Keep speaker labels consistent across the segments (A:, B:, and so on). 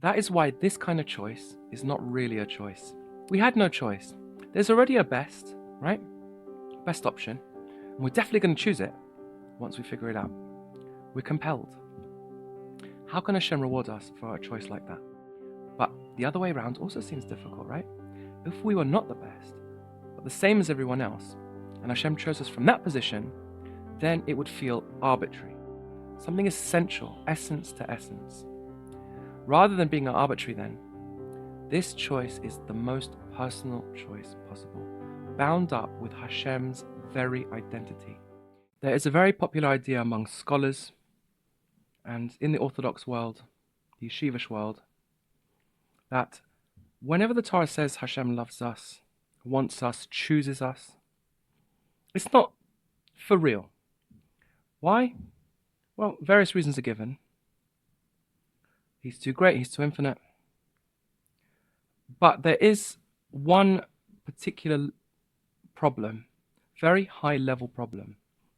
A: That is why this kind of choice is not really a choice. We had no choice. There's already a best, right? Best option. And we're definitely going to choose it once we figure it out. We're compelled. How can Hashem reward us for a choice like that? But the other way around also seems difficult, right? If we were not the best, but the same as everyone else, and Hashem chose us from that position, then it would feel arbitrary. Something essential, essence to essence. Rather than being arbitrary then, this choice is the most personal choice possible, bound up with Hashem's very identity. There is a very popular idea among scholars and in the Orthodox world, the yeshivish world, that whenever the Torah says Hashem loves us, wants us, chooses us, it's not for real. Why? Well, various reasons are given. He's too great, he's too infinite. But there is one particular problem, very high level problem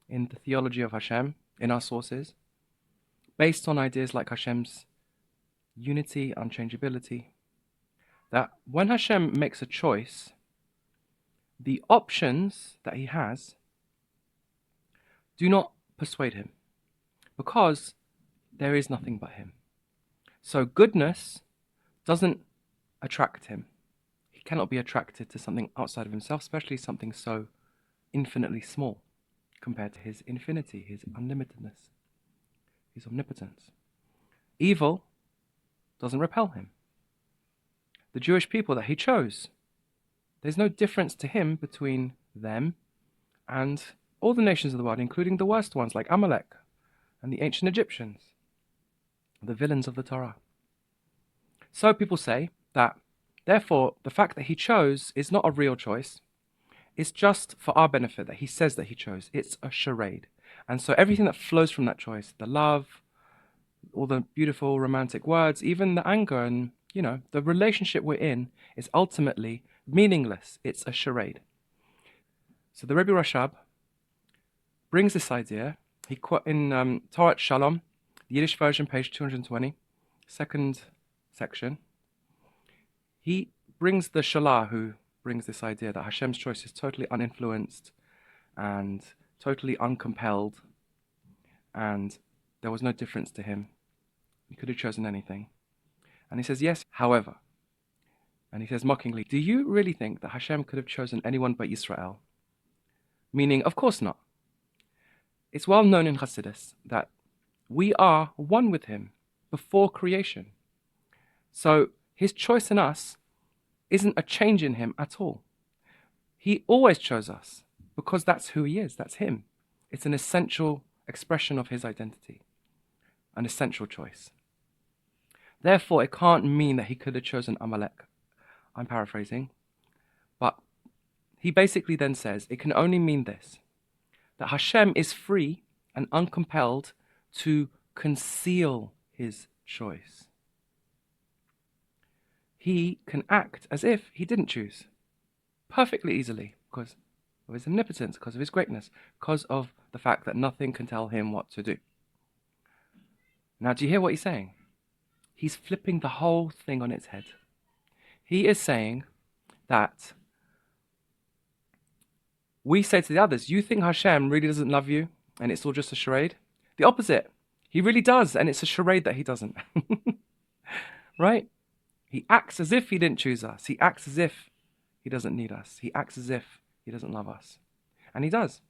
A: in the theology of Hashem, in our sources, based on ideas like Hashem's unity, unchangeability, that when Hashem makes a choice, the options that he has do not persuade him, because there is nothing but him. So goodness doesn't attract him. He cannot be attracted to something outside of himself, especially something so infinitely small compared to his infinity, his unlimitedness, his omnipotence. Evil doesn't repel him. The Jewish people that he chose, there's no difference to him between them and all the nations of the world, including the worst ones like Amalek and the ancient Egyptians, the villains of the Torah. So people say that, therefore, the fact that he chose is not a real choice. It's just for our benefit that he says that he chose. It's a charade. And so everything that flows from that choice, the love, all the beautiful romantic words, even the anger and, the relationship we're in is ultimately meaningless. It's a charade. So the Rebbe Rashab brings this idea. He quote in Torah Shalom, the Yiddish version, page 220, second section. He brings the Shalah who brings this idea that Hashem's choice is totally uninfluenced and totally uncompelled, and there was no difference to him. He could have chosen anything. And he says, yes, however. And he says mockingly, do you really think that Hashem could have chosen anyone but Yisrael? Meaning, of course not. It's well known in Hasidus that we are one with him before creation. So his choice in us isn't a change in him at all. He always chose us because that's who he is, that's him. It's an essential expression of his identity, an essential choice. Therefore, it can't mean that he could have chosen Amalek. I'm paraphrasing. But he basically then says it can only mean this, that Hashem is free and uncompelled to conceal his choice. He can act as if he didn't choose perfectly easily because of his omnipotence, because of his greatness, because of the fact that nothing can tell him what to do. Now, do you hear what he's saying? He's flipping the whole thing on its head. He is saying that we say to the others, you think Hashem really doesn't love you and it's all just a charade? The opposite. He really does, and it's a charade that he doesn't. Right? He acts as if he didn't choose us. He acts as if he doesn't need us. He acts as if he doesn't love us. And he does.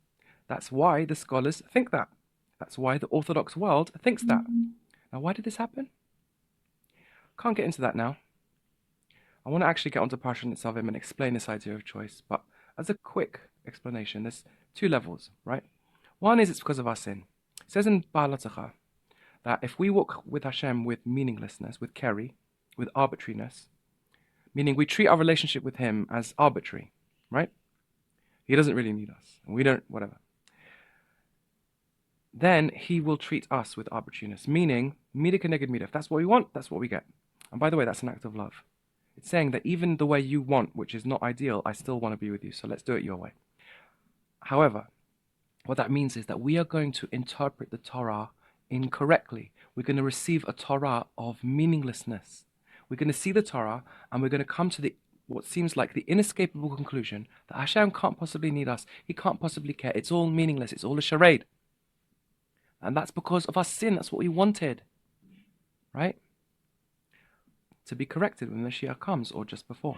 A: That's why the scholars think that. That's why the Orthodox world thinks that. Now, why did this happen? Can't get into that now. I want to actually get onto Parshat Nitzavim and explain this idea of choice. But as a quick explanation, there's two levels, right? One is it's because of our sin. It says in Ba'alatzacha that if we walk with Hashem with meaninglessness, with keri, with arbitrariness, meaning we treat our relationship with him as arbitrary, right? He doesn't really need us, and we don't, whatever. Then he will treat us with arbitrariness, meaning, mida keneged mida. If that's what we want, that's what we get. And by the way, that's an act of love. It's saying that even the way you want, which is not ideal, I still want to be with you, so let's do it your way. However, what that means is that we are going to interpret the Torah incorrectly. We're going to receive a Torah of meaninglessness. we're going to see the Torah, and we're going to come to what seems like the inescapable conclusion that Hashem can't possibly need us. He can't possibly care. It's all meaningless. It's all a charade. And that's because of our sin. That's what we wanted. Right? To be corrected when the Mashiach comes, or just before.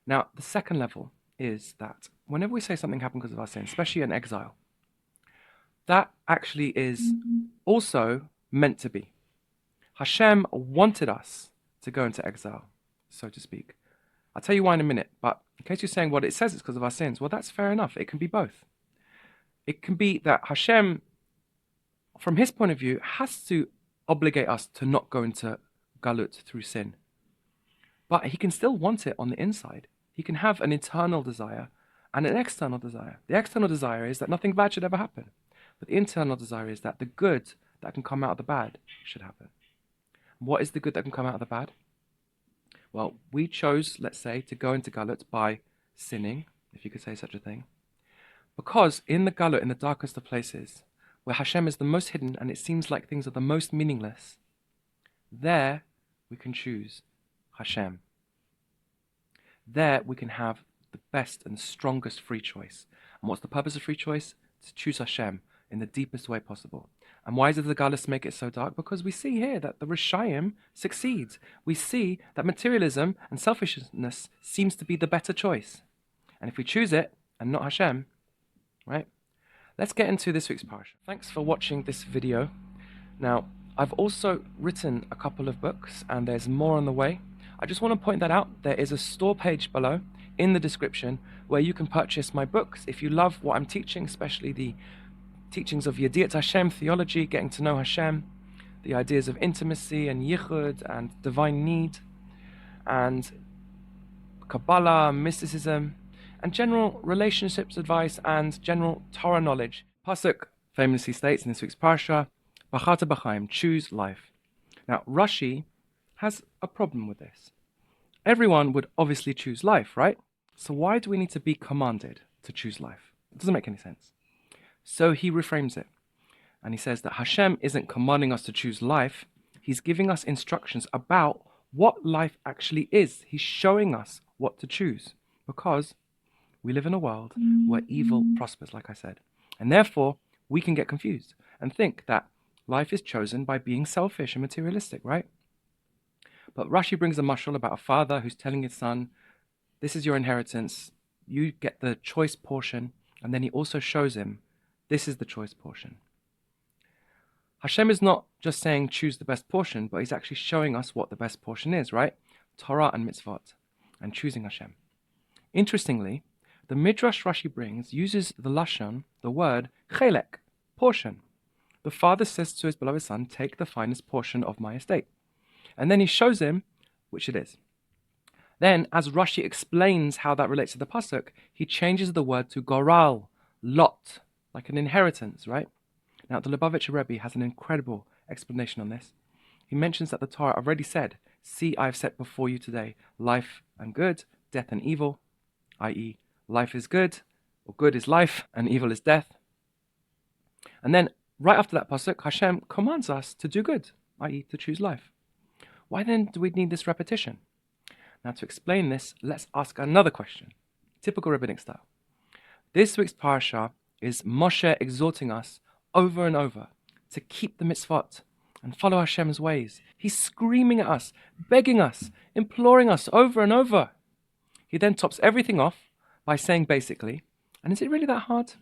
A: Now, the second level is that whenever we say something happened because of our sin, especially in exile, that actually is also meant to be. Hashem wanted us to go into exile, so to speak. I'll tell you why in a minute, but in case you're saying, well, it says it's because of our sins, well, that's fair enough. It can be both. It can be that Hashem, from his point of view, has to obligate us to not go into galut through sin. But he can still want it on the inside. He can have an internal desire and an external desire. The external desire is that nothing bad should ever happen. But the internal desire is that the good that can come out of the bad should happen. What is the good that can come out of the bad? Well, we chose, let's say, to go into galut by sinning, if you could say such a thing. Because in the galut, in the darkest of places, where Hashem is the most hidden and it seems like things are the most meaningless, there we can choose Hashem. There we can have the best and strongest free choice. And what's the purpose of free choice? To choose Hashem in the deepest way possible. And why does the galus make it so dark? Because we see here that the Rishayim succeeds. We see that materialism and selfishness seems to be the better choice. And if we choose it and not Hashem, right? Let's get into this week's parasha. Thanks for watching this video. Now, I've also written a couple of books and there's more on the way. I just want to point that out. There is a store page below in the description where you can purchase my books. If you love what I'm teaching, especially the teachings of Yediat Hashem, theology, getting to know Hashem, the ideas of intimacy and yichud and divine need, and Kabbalah, mysticism, and general relationships advice and general Torah knowledge. Pasuk famously states in this week's parsha, Bacharta b'chaim, choose life. Now, Rashi has a problem with this. Everyone would obviously choose life, right? So why do we need to be commanded to choose life? It doesn't make any sense. So he reframes it. And he says that Hashem isn't commanding us to choose life. He's giving us instructions about what life actually is. He's showing us what to choose. Because we live in a world where evil prospers, like I said. And therefore, we can get confused and think that life is chosen by being selfish and materialistic, right? But Rashi brings a mashal about a father who's telling his son, this is your inheritance, you get the choice portion, and then he also shows him, this is the choice portion. Hashem is not just saying choose the best portion, but he's actually showing us what the best portion is, right? Torah and mitzvot, and choosing Hashem. Interestingly, the Midrash Rashi brings uses the lashon, the word chelek, portion. The father says to his beloved son, take the finest portion of my estate. And then he shows him which it is. Then, as Rashi explains how that relates to the pasuk, he changes the word to goral, lot, like an inheritance, right? Now, the Lubavitcher Rebbe has an incredible explanation on this. He mentions that the Torah already said, see, I have set before you today life and good, death and evil, i.e., life is good, or good is life, and evil is death. And then, right after that pasuk, Hashem commands us to do good, i.e., to choose life. Why then do we need this repetition? Now, to explain this, let's ask another question, typical rabbinic style. This week's parasha is Moshe exhorting us over and over to keep the mitzvot and follow Hashem's ways. He's screaming at us, begging us, imploring us over and over. He then tops everything off by saying basically, and is it really that hard?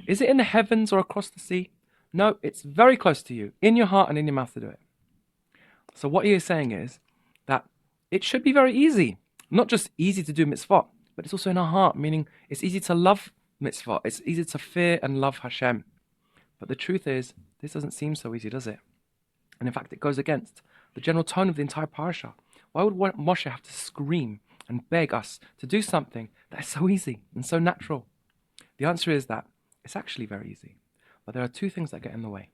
A: Is it in the heavens or across the sea? No, it's very close to you, in your heart and in your mouth to do it. So what he is saying is that it should be very easy, not just easy to do mitzvot, but it's also in our heart, meaning it's easy to love mitzvah. It's easy to fear and love Hashem. But the truth is, this doesn't seem so easy, does it? And in fact, it goes against the general tone of the entire parasha. Why would Moshe have to scream and beg us to do something that is so easy and so natural? The answer is that it's actually very easy. But there are two things that get in the way.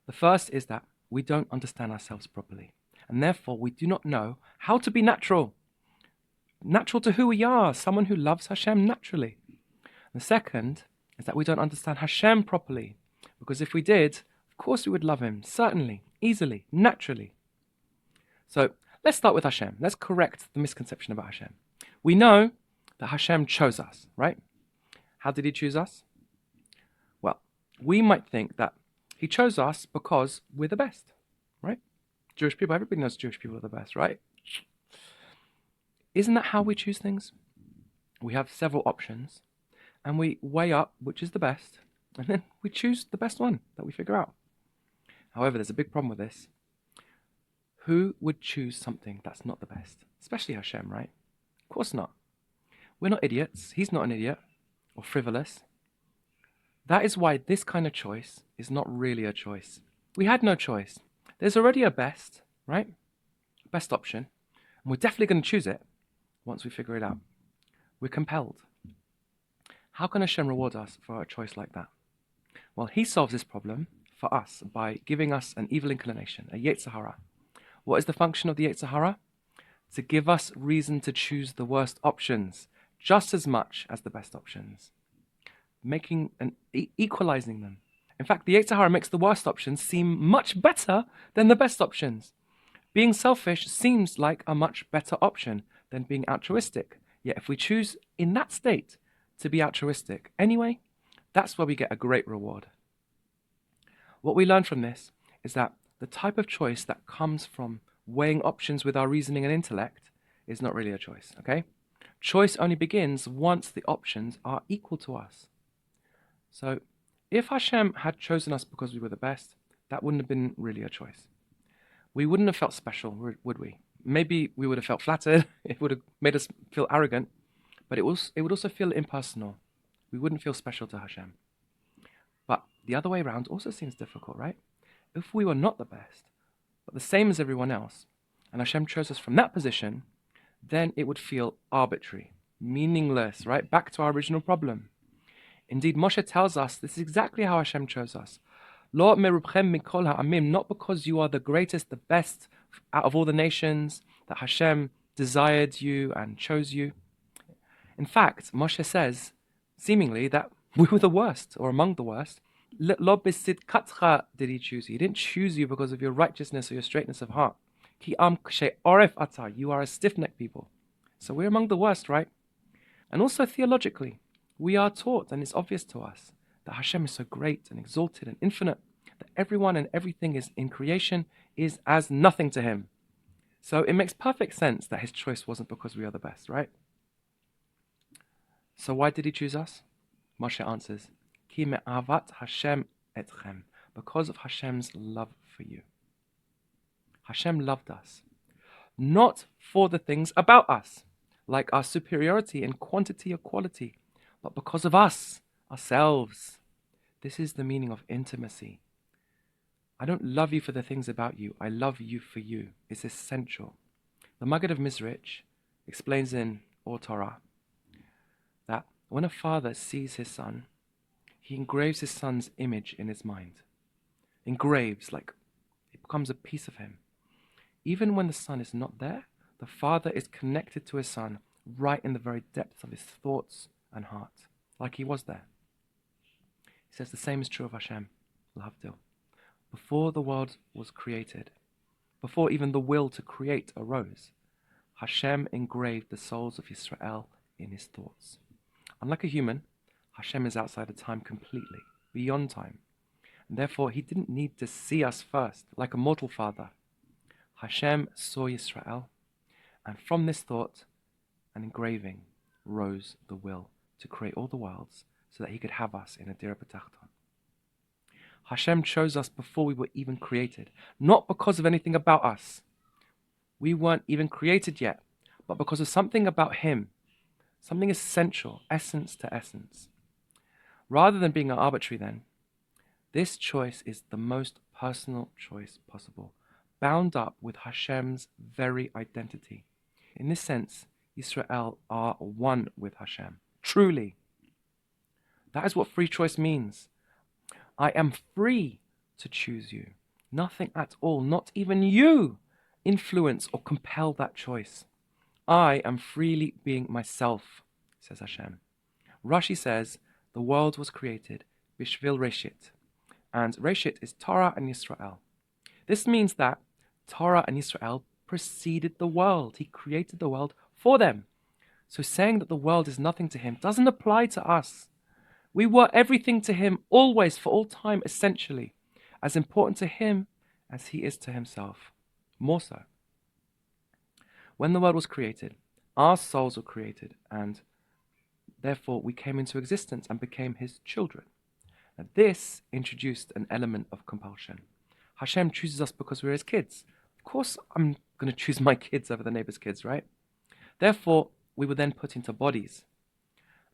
A: The first is that we don't understand ourselves properly. And therefore, we do not know how to be natural. Natural to who we are, someone who loves Hashem naturally. The second is that we don't understand Hashem properly. Because if we did, of course we would love him, certainly, easily, naturally. So let's start with Hashem. Let's correct the misconception about Hashem. We know that Hashem chose us, right? How did he choose us? Well, we might think that he chose us because we're the best, right? Jewish people, everybody knows Jewish people are the best, right? Isn't that how we choose things? We have several options, and we weigh up which is the best, and then we choose the best one that we figure out. However, there's a big problem with this. Who would choose something that's not the best? Especially Hashem, right? Of course not. We're not idiots. He's not an idiot or frivolous. That is why this kind of choice is not really a choice. We had no choice. There's already a best, right? Best option. And we're definitely going to choose it once we figure it out. We're compelled. How can Hashem reward us for a choice like that? Well, he solves this problem for us by giving us an evil inclination, a Yetzer Hara. What is the function of the Yetzer Hara? To give us reason to choose the worst options just as much as the best options, making and equalizing them. In fact, the Yetzer Hara makes the worst options seem much better than the best options. Being selfish seems like a much better option than being altruistic. Yet if we choose in that state to be altruistic anyway, that's where we get a great reward. What we learn from this is that the type of choice that comes from weighing options with our reasoning and intellect is not really a choice, okay? Choice only begins once the options are equal to us. So if Hashem had chosen us because we were the best, that wouldn't have been really a choice. We wouldn't have felt special, would we? Maybe we would have felt flattered. It would have made us feel arrogant, but it would also feel impersonal. We wouldn't feel special to Hashem. But the other way around also seems difficult, right? If we were not the best, but the same as everyone else, and Hashem chose us from that position, then it would feel arbitrary, meaningless, right? Back to our original problem. Indeed, Moshe tells us this is exactly how Hashem chose us. Lo merubchem mikol ha'amim, not because you are the greatest, the best out of all the nations, that Hashem desired you and chose you. In fact, Moshe says, seemingly, that we were the worst, or among the worst. Lo b'sidkatcha did he choose you. He didn't choose you because of your righteousness or your straightness of heart. Ki am kshe oref ata, you are a stiff-necked people. So we're among the worst, right? And also theologically, we are taught, and it's obvious to us, that Hashem is so great and exalted and infinite, that everyone and everything is in creation is as nothing to him. So it makes perfect sense that his choice wasn't because we are the best, right? So why did he choose us? Moshe answers, Ki me'avat Hashem etchem, because of Hashem's love for you. Hashem loved us, not for the things about us, like our superiority in quantity or quality, but because of us, ourselves. This is the meaning of intimacy. I don't love you for the things about you. I love you for you. It's essential. The Maggid of Mizrich explains in Torah that when a father sees his son, he engraves his son's image in his mind. Engraves, like it becomes a piece of him. Even when the son is not there, the father is connected to his son right in the very depths of his thoughts and heart, like he was there. He says the same is true of Hashem, l'havdil. Before the world was created, before even the will to create arose, Hashem engraved the souls of Israel in his thoughts. Unlike a human, Hashem is outside of time completely, beyond time. And therefore, he didn't need to see us first, like a mortal father. Hashem saw Israel, and from this thought, an engraving, rose the will to create all the worlds so that he could have us in a dira bitachon. Hashem chose us before we were even created, not because of anything about us. We weren't even created yet, but because of something about him, something essential, essence to essence. Rather than being arbitrary then, this choice is the most personal choice possible, bound up with Hashem's very identity. In this sense, Israel are one with Hashem, truly. That is what free choice means. I am free to choose you. Nothing at all, not even you, influence or compel that choice. I am freely being myself, says Hashem. Rashi says the world was created bishvil reshit, and reshit is Torah and Yisrael. This means that Torah and Yisrael preceded the world. He created the world for them. So saying that the world is nothing to him doesn't apply to us. We were everything to him, always, for all time, essentially, as important to him as he is to himself. More so. When the world was created, our souls were created, and therefore we came into existence and became his children. Now, this introduced an element of compulsion. Hashem chooses us because we're his kids. Of course, I'm going to choose my kids over the neighbor's kids, right? Therefore, we were then put into bodies.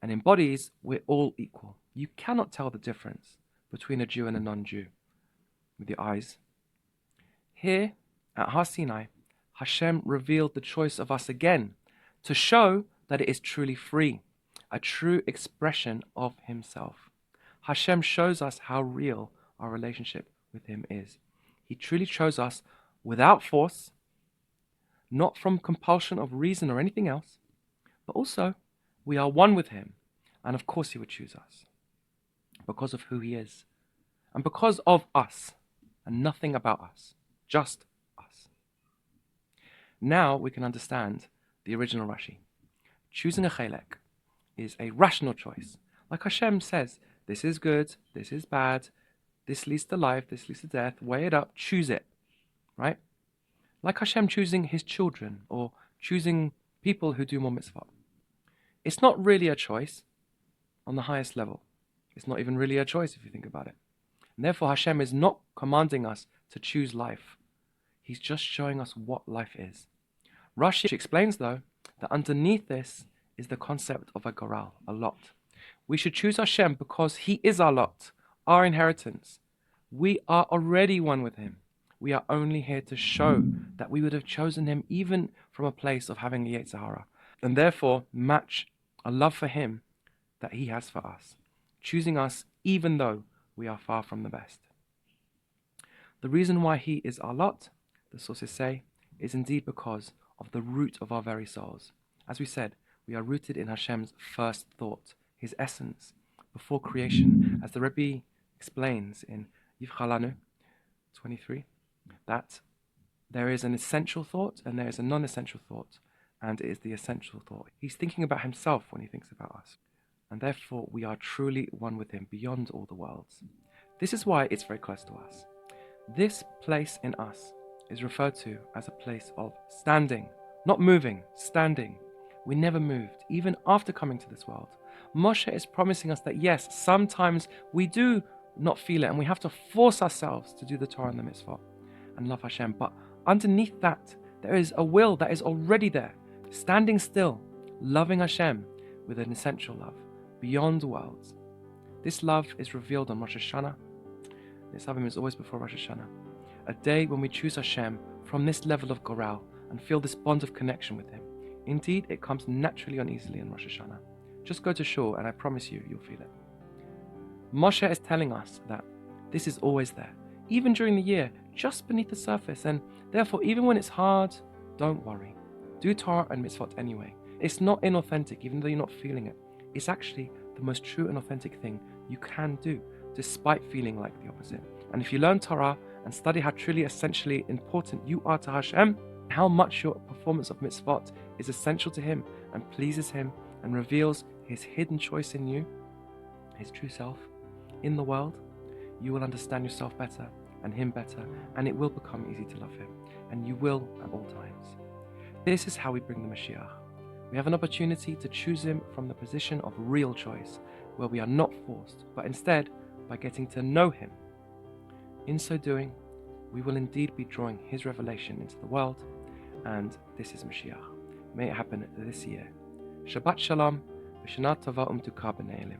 A: And in bodies, we're all equal. You cannot tell the difference between a Jew and a non-Jew with your eyes. Here, at Har Sinai, Hashem revealed the choice of us again to show that it is truly free, a true expression of himself. Hashem shows us how real our relationship with him is. He truly chose us without force, not from compulsion of reason or anything else, but also we are one with him. And of course he would choose us because of who he is and because of us and nothing about us, just us. Now we can understand the original Rashi. Choosing a halachic is a rational choice. Like Hashem says, this is good, this is bad, this leads to life, this leads to death, weigh it up, choose it, right? Like Hashem choosing his children or choosing people who do more mitzvot. It's not really a choice on the highest level. It's not even really a choice if you think about it. And therefore Hashem is not commanding us to choose life. He's just showing us what life is. Rashi explains though that underneath this is the concept of a goral, a lot. We should choose Hashem because he is our lot, our inheritance. We are already one with him. We are only here to show that we would have chosen him even from a place of having a Yetzer Hara, and therefore match a love for him that he has for us, choosing us even though we are far from the best. The reason why he is our lot, the sources say, is indeed because of the root of our very souls. As we said, we are rooted in Hashem's first thought, his essence, before creation, as the Rebbe explains in Yivchalanu 23, that there is an essential thought and there is a non-essential thought, and it is the essential thought. He's thinking about himself when he thinks about us, and therefore we are truly one with him beyond all the worlds. This is why it's very close to us. This place in us is referred to as a place of standing, not moving, standing. We never moved, even after coming to this world. Moshe is promising us that yes, sometimes we do not feel it and we have to force ourselves to do the Torah and the mitzvah and love Hashem. But underneath that, there is a will that is already there, standing still, loving Hashem with an essential love, beyond worlds. This love is revealed on Rosh Hashanah. Nitzavim is always before Rosh Hashanah, a day when we choose Hashem from this level of goral and feel this bond of connection with him. Indeed, it comes naturally and easily in Rosh Hashanah. Just go to shul and I promise you, you'll feel it. Moshe is telling us that this is always there, even during the year, just beneath the surface, and therefore even when it's hard, don't worry. Do Torah and mitzvot anyway. It's not inauthentic, even though you're not feeling it. It's actually the most true and authentic thing you can do, despite feeling like the opposite. And if you learn Torah and study how truly essentially important you are to Hashem, how much your performance of mitzvot is essential to him and pleases him and reveals his hidden choice in you, his true self, in the world, you will understand yourself better and him better, and it will become easy to love him, and you will at all times. This is how we bring the Mashiach. We have an opportunity to choose him from the position of real choice, where we are not forced, but instead by getting to know him. In so doing, we will indeed be drawing his revelation into the world, and this is Mashiach. May it happen this year. Shabbat Shalom, v'shana tova umtuka b'nei elim.